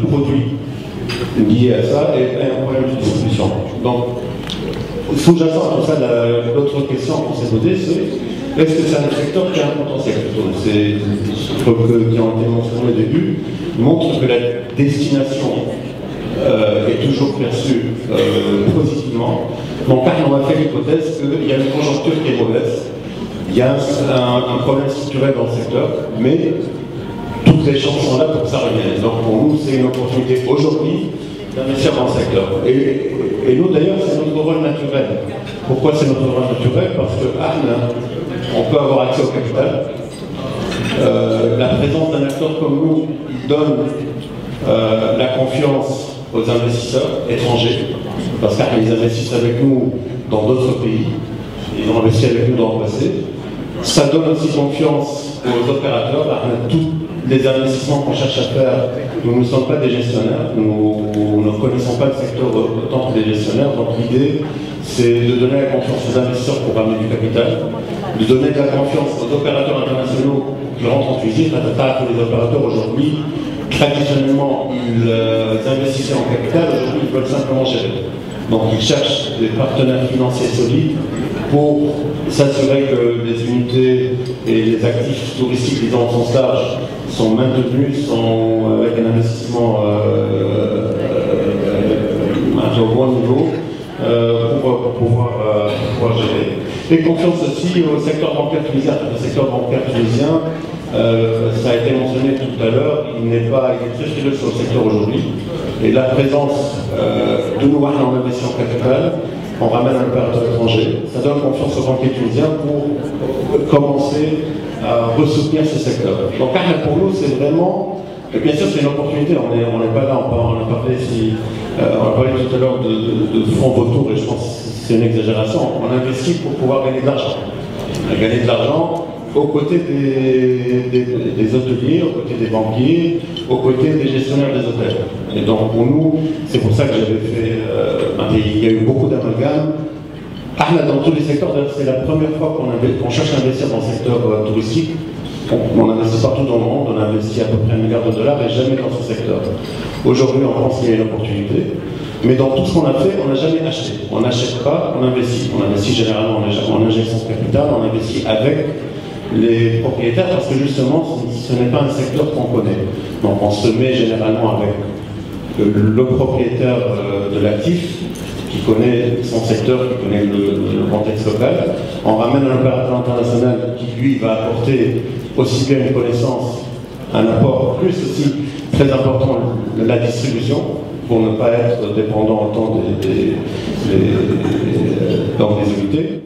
Produit lié à ça et un problème de distribution. Donc, sous-jacent à tout ça, l'autre question qu'on s'est posée, c'est est-ce que c'est un secteur qui a un potentiel? Ces trucs qui ont été mentionnés au début montrent que la destination est toujours perçue positivement. Donc, on a fait l'hypothèse qu'il y a une conjoncture qui est mauvaise, il y a un problème structurel dans le secteur, mais toutes les chances sont là pour que ça revienne. Donc pour nous, c'est une opportunité aujourd'hui d'investir dans le secteur. Et nous d'ailleurs, c'est notre rôle naturel. Pourquoi c'est notre rôle naturel? Parce que Arne, on peut avoir accès au capital. La présence d'un acteur comme nous donne la confiance aux investisseurs étrangers, parce qu'ils investissent avec nous dans d'autres pays. Ils ont investi avec nous dans le passé. Ça donne aussi confiance aux opérateurs. Tous les investissements qu'on cherche à faire, nous ne sommes pas des gestionnaires, nous ne connaissons pas le secteur autant que des gestionnaires. Donc l'idée, c'est de donner la confiance aux investisseurs pour ramener du capital, de donner de la confiance aux opérateurs internationaux qui rentrent en cuisine. Les opérateurs aujourd'hui, traditionnellement, ils investissaient en capital, aujourd'hui ils veulent simplement gérer. Donc ils cherchent des partenaires financiers solides pour s'assurer que les unités et les actifs touristiques, disons au sens large, sont maintenus, sont avec un investissement au bon niveau pour pouvoir gérer. Et confiance aussi au secteur bancaire tunisien. Le secteur bancaire tunisien, ça a été mentionné tout à l'heure, il est très frileux sur le secteur aujourd'hui. Et la présence de nous en investissement capital, on ramène un opérateur étranger, ça donne confiance aux banquiers tunisiens pour commencer à ressoutenir ce secteur. Donc pour nous, c'est vraiment, bien sûr c'est une opportunité, on n'est pas là, on a parlé tout à l'heure de fonds vautours, et je pense que c'est une exagération, on investit pour pouvoir gagner de l'argent. Gagner de l'argent aux côtés des hôteliers, aux côtés des banquiers, aux côtés des gestionnaires des hôtels. Et donc pour nous, c'est pour ça que j'avais fait, il y a eu beaucoup d'amalgames. Dans tous les secteurs, c'est la première fois qu'on cherche à investir dans le secteur touristique. On investit partout dans le monde, on a investi à peu près $1 milliard et jamais dans ce secteur. Aujourd'hui, on pense qu'il y a une opportunité. Mais dans tout ce qu'on a fait, on n'a jamais acheté. On n'achète pas, on investit. On investit généralement en injection de capital, on investit avec les propriétaires parce que justement, ce n'est pas un secteur qu'on connaît. Donc on se met généralement avec le propriétaire de l'actif qui connaît son secteur, qui connaît le contexte local. On ramène un opérateur international qui lui va apporter aussi bien une connaissance, un apport, plus aussi très important la distribution, pour ne pas être dépendant autant des unités.